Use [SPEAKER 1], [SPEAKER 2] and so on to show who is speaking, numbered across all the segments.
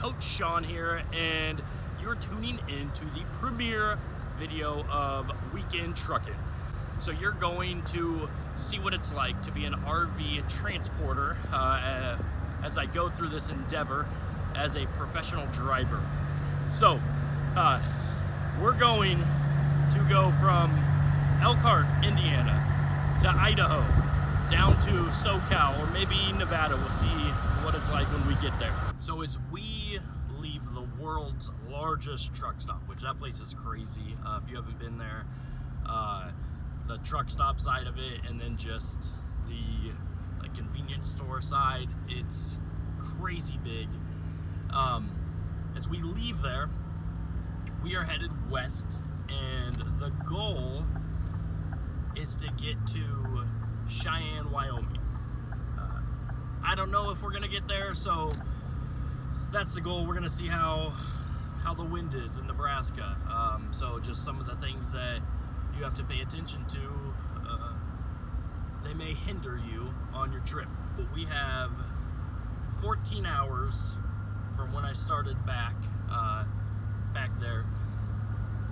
[SPEAKER 1] Coach Sean here, and you're tuning into the premiere video of Weekend Truckin. So you're going to see what it's like to be an RV transporter as I go through this endeavor as a professional driver. So we're going to go from Elkhart, Indiana to Idaho, down to SoCal, or maybe Nevada. We'll see what it's like when we get there. So as we leave the world's largest truck stop, which that place is crazy, if you haven't been there, the truck stop side of it, and then just the convenience store side, it's crazy big. As we leave there, we are headed west, and the goal is to get to Cheyenne, Wyoming. I don't know if we're gonna get there, so that's the goal. We're gonna see how the wind is in Nebraska. So just some of the things that you have to pay attention to, they may hinder you on your trip. But we have 14 hours from when I started back there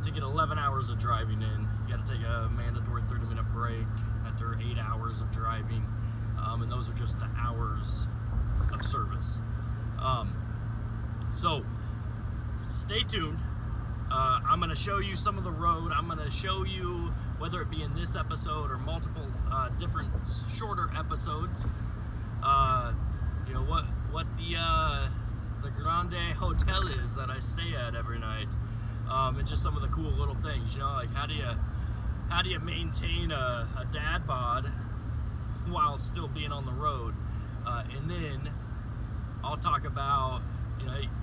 [SPEAKER 1] to get 11 hours of driving in. You got to take a mandatory 30-minute break after 8 hours of driving, and those are just the hours of service. So stay tuned. I'm going to show you some of the road. I'm going to show you, whether it be in this episode or multiple different shorter episodes, what the Grande Hotel is that I stay at every night, and just some of the cool little things. Like how do you maintain a dad bod while still being on the road, and then I'll talk about,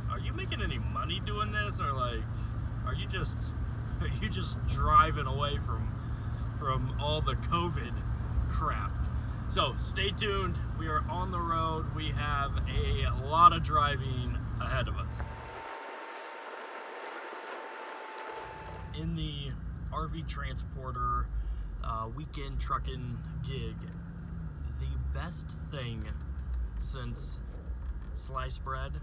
[SPEAKER 1] are you making any money doing this, or are you just driving away from all the COVID crap? So stay tuned. We are on the road. We have a lot of driving ahead of us. In the RV transporter weekend trucking gig, the best thing since sliced bread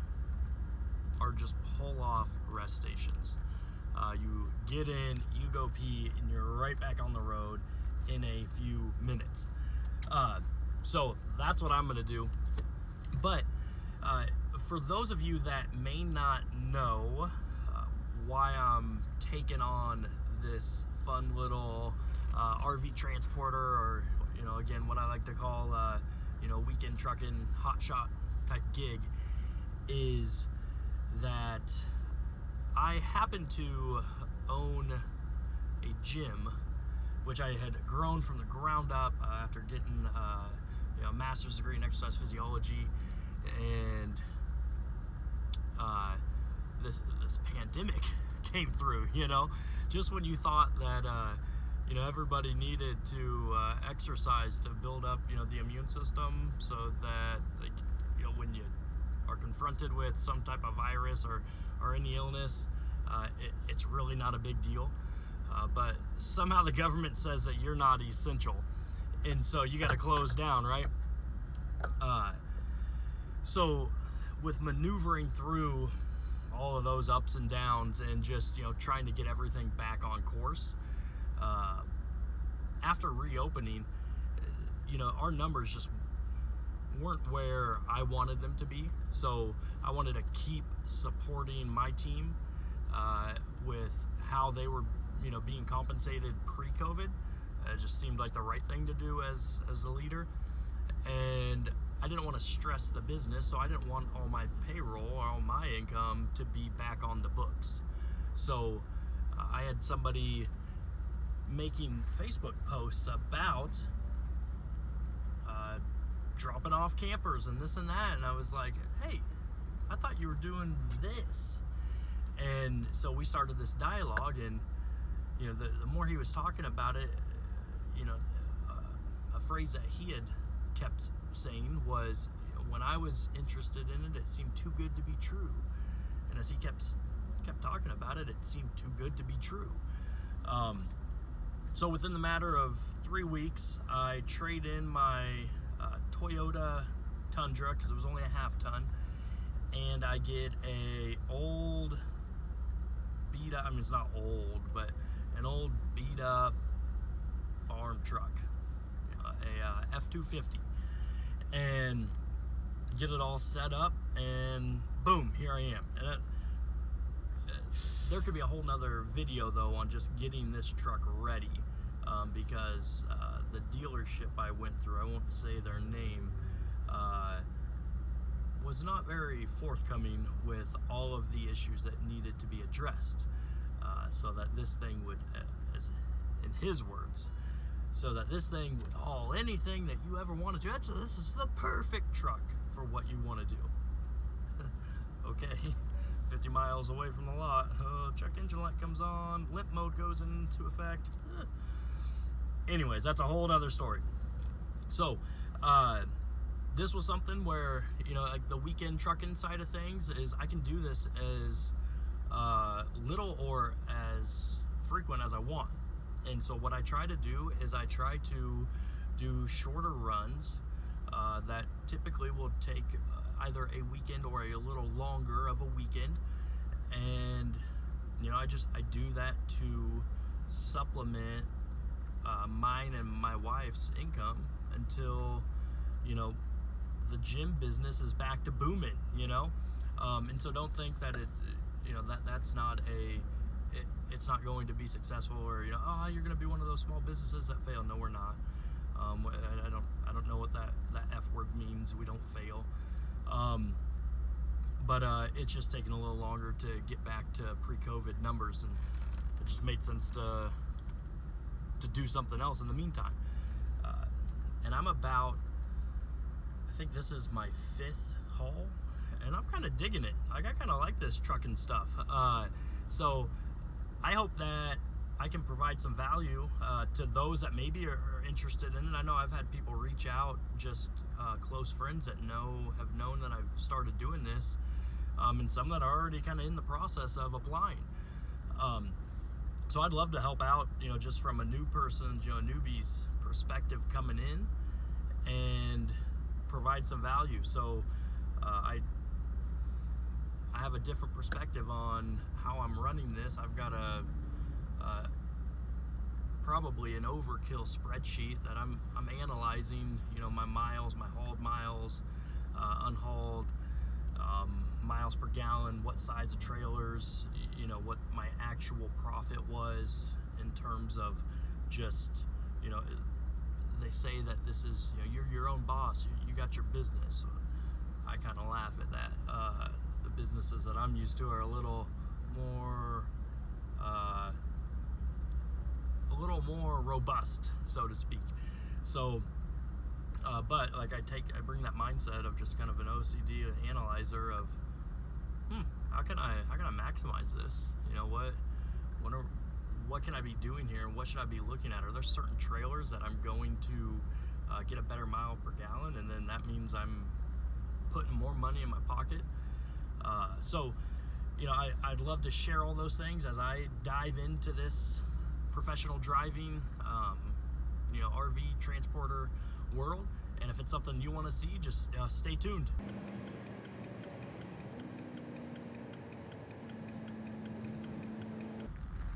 [SPEAKER 1] are just pull-off rest stations. You get in, you go pee, and you're right back on the road in a few minutes. So that's what I'm going to do. But for those of you that may not know why I'm taking on this fun little RV transporter, or again, what I like to call weekend trucking hotshot type gig, is that I happen to own a gym, which I had grown from the ground up after getting a master's degree in exercise physiology, and this pandemic came through. Just when you thought that everybody needed to exercise to build up the immune system, so that when you are confronted with some type of virus or any illness, it's really not a big deal. But somehow the government says that you're not essential, and so you got to close down, right? So with maneuvering through all of those ups and downs, and just trying to get everything back on course, after reopening, our numbers just weren't where I wanted them to be. So I wanted to keep supporting my team with how they were being compensated pre-COVID. It just seemed like the right thing to do as the leader, and I didn't want to stress the business, so I didn't want all my payroll or all my income to be back on the books. So I had somebody making Facebook posts about dropping off campers and this and that, and I was like, hey, I thought you were doing this. And so we started this dialogue, and the more he was talking about it, a phrase that he had kept saying was, when I was interested in it, it seemed too good to be true. And as he kept talking about it, it seemed too good to be true. So within the matter of 3 weeks, I trade in my Toyota Tundra, because it was only a half ton, and I get a old beat up, I mean, it's not old, but an old beat up farm truck, a F-250, and get it all set up, and boom, here I am. And there could be a whole nother video though on just getting this truck ready, because the dealership I went through, I won't say their name, was not very forthcoming with all of the issues that needed to be addressed, so that this thing would, as in his words, so that this thing would haul anything that you ever wanted to. This is the perfect truck for what you want to do. Okay, 50 miles away from the lot, check engine light comes on, limp mode goes into effect. Anyways, that's a whole other story. So, this was something where, like the weekend trucking side of things is I can do this as little or as frequent as I want. And so what I try to do is I try to do shorter runs that typically will take either a weekend or a little longer of a weekend. And, I do that to supplement mine and my wife's income until, the gym business is back to booming, and so don't think that that's not it's not going to be successful, or you're going to be one of those small businesses that fail. No, we're not. I don't know what that F word means. We don't fail, but it's just taking a little longer to get back to pre-COVID numbers, and it just made sense to do something else in the meantime. And I'm about, I think this is my 5th haul, and I'm kind of digging it. Like, I kind of like this trucking stuff. So I hope that I can provide some value to those that maybe are interested in it. I know I've had people reach out, just close friends that have known that I've started doing this, and some that are already kind of in the process of applying. So I'd love to help out, just from a new person's, a newbie's perspective coming in, and provide some value. So I have a different perspective on how I'm running this. I've got probably an overkill spreadsheet that I'm analyzing, my miles, my hauled miles, unhauled, miles per gallon, what size of trailers, what my actual profit was in terms of just, they say that this is, you're your own boss, you got your business. I kind of laugh at that. The businesses that I'm used to are a little more robust, so to speak. So, but like I bring that mindset of just kind of an OCD analyzer of, how can I maximize this? What can I be doing here, and what should I be looking at? Are there certain trailers that I'm going to get a better mile per gallon, and then that means I'm putting more money in my pocket? So, I'd love to share all those things as I dive into this professional driving, RV transporter world. And if it's something you want to see, just stay tuned.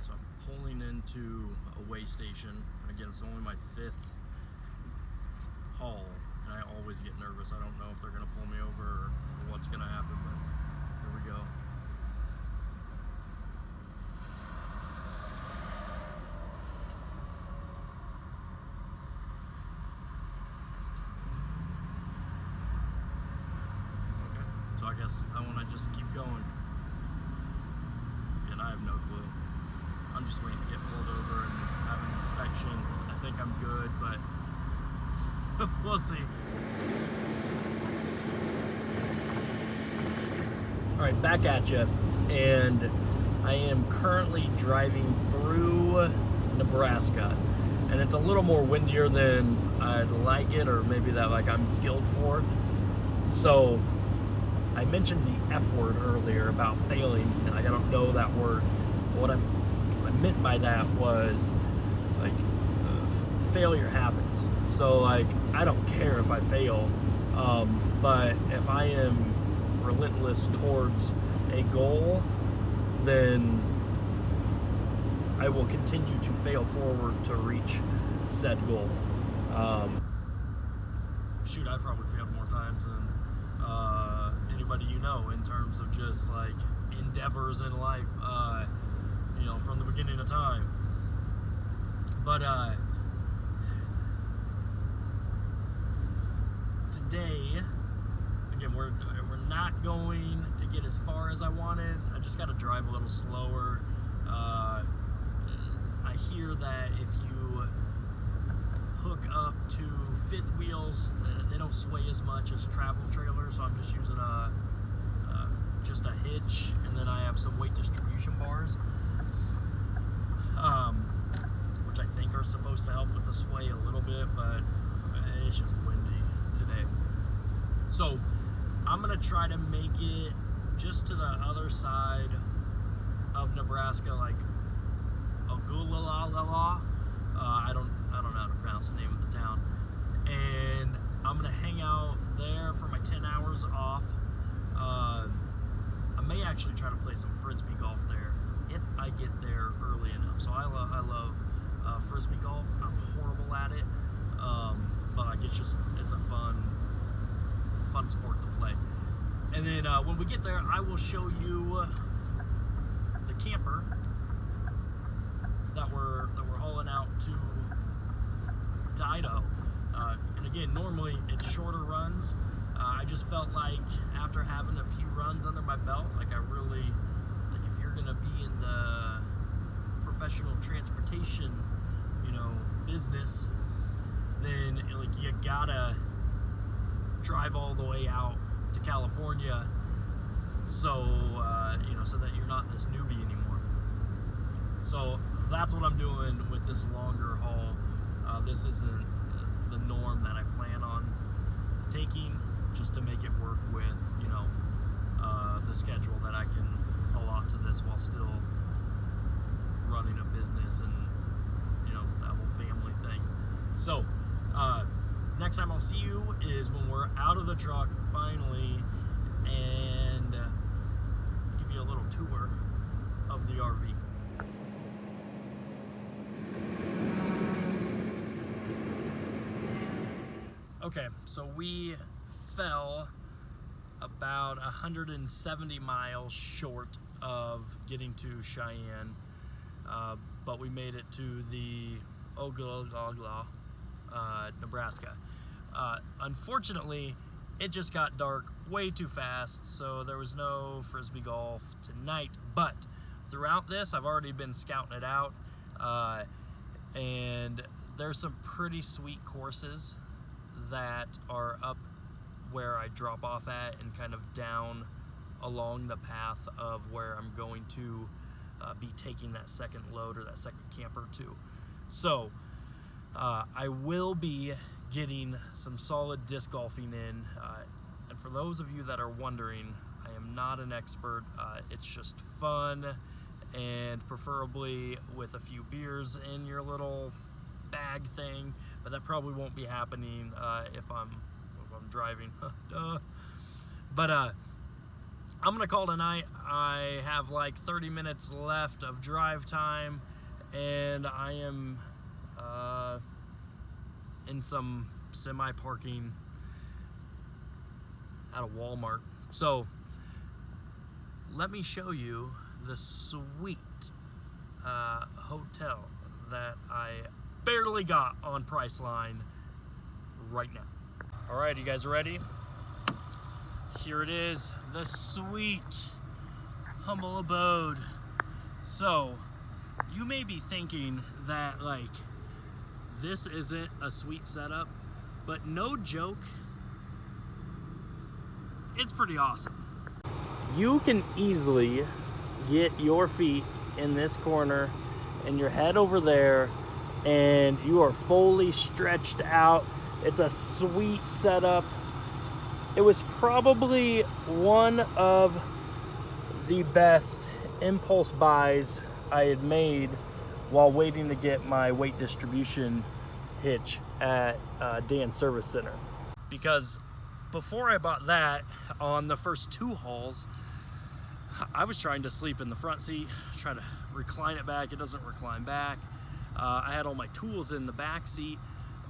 [SPEAKER 1] So I'm pulling into a weigh station. Again, it's only my 5th haul, and I always get nervous. I don't know if they're going to pull me over or what's going to happen, but here we go. So I guess I want to just keep going. And I have no clue. I'm just waiting to get pulled over and have an inspection. I think I'm good, but we'll see. All right, back at you. And I am currently driving through Nebraska. And it's a little more windier than I'd like it, or maybe that I'm skilled for. So I mentioned the F word earlier about failing, and I don't know that word. What I meant by that was failure happens. So I don't care if I fail, but if I am relentless towards a goal, then I will continue to fail forward to reach said goal. Shoot, I've probably failed more times than anybody you know in terms of just like endeavors in life, you know, from the beginning of time. But today, again, we're not going to get as far as I wanted. I just got to drive a little slower. I hear that if you hook up to fifth wheels, they don't sway as much as travel trailers, so I'm just using just a hitch, and then I have some weight distribution bars, which I think are supposed to help with the sway a little bit, but it's just windy today. So I'm gonna try to make it just to the other side of Nebraska, like Aubibles. I don't know how to pronounce the name of the town, and I'm gonna hang out there for my 10 hours off. I may actually try to play some frisbee golf there if I get there early enough. So I love frisbee golf. I'm horrible at it, but like it's a fun sport to play. And then when we get there, I will show you the camper that we're hauling out to Idaho. And again, normally it's shorter runs. I just felt like after having a few runs under my belt, like I really, like if you're gonna be in the professional transportation, you know, business, then like you gotta drive all the way out to California, so you know, so that you're not this newbie anymore. So that's what I'm doing with this longer haul. This isn't the norm that I plan on taking, just to make it work with, you know, the schedule that I can allot to this while still running a business and, you know, that whole family thing. So next time I'll see you is when we're out of the truck finally, and give you a little tour of the RV. Okay, so we fell about 170 miles short of getting to Cheyenne, but we made it to the Aubibles, Nebraska. Unfortunately, it just got dark way too fast, so there was no frisbee golf tonight, but throughout this, I've already been scouting it out, and there's some pretty sweet courses that are up where I drop off at and kind of down along the path of where I'm going to be taking that second load or that second camper to. So I will be getting some solid disc golfing in, and for those of you that are wondering, I am not an expert. It's just fun, and preferably with a few beers in your little bag thing, but that probably won't be happening if I'm driving. But I'm gonna call tonight. I have like 30 minutes left of drive time, and I am in some semi parking at a Walmart. So let me show you the sweet hotel that I barely got on Priceline right now. All right, you guys ready? Here it is, the sweet, humble abode. So you may be thinking that like this isn't a sweet setup, but no joke, it's pretty awesome. You can easily get your feet in this corner and your head over there, and you are fully stretched out. It's a sweet setup. It was probably one of the best impulse buys I had made while waiting to get my weight distribution hitch at Dan's Service Center. Because before I bought that, on the first two hauls, I was trying to sleep in the front seat, try to recline it back. It doesn't recline back. I had all my tools in the back seat,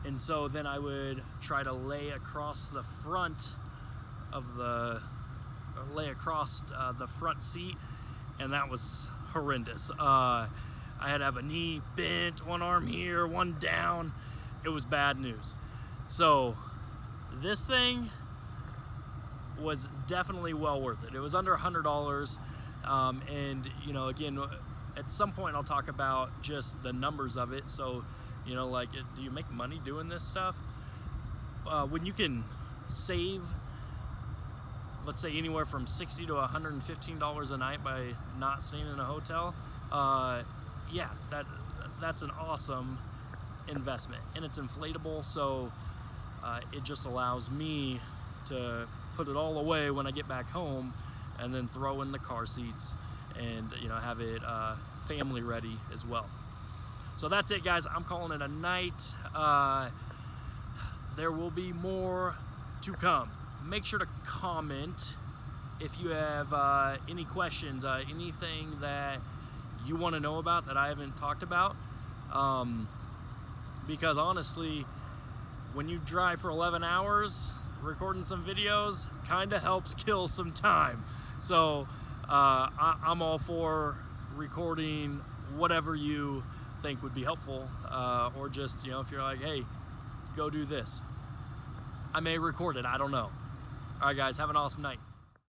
[SPEAKER 1] and so then I would try to lay across the front of the front seat, and that was horrendous. I had to have a knee bent, one arm here, one down. It was bad news. So this thing was definitely well worth it. It was under $100, and you know, again, at some point I'll talk about just the numbers of it. So, you know, like, do you make money doing this stuff? When you can save, let's say, anywhere from $60 to $115 a night by not staying in a hotel, yeah, that's an awesome investment, and it's inflatable, so it just allows me to put it all away when I get back home, and then throw in the car seats, and you know, have it family ready as well. So that's it, guys. I'm calling it a night. There will be more to come. Make sure to comment if you have any questions, anything that you want to know about that I haven't talked about, because honestly, when you drive for 11 hours recording some videos, kind of helps kill some time. So I'm all for recording whatever you think would be helpful, or just, you know, if you're like, hey, go do this, I may record it. I don't know. All right, guys, have an awesome night.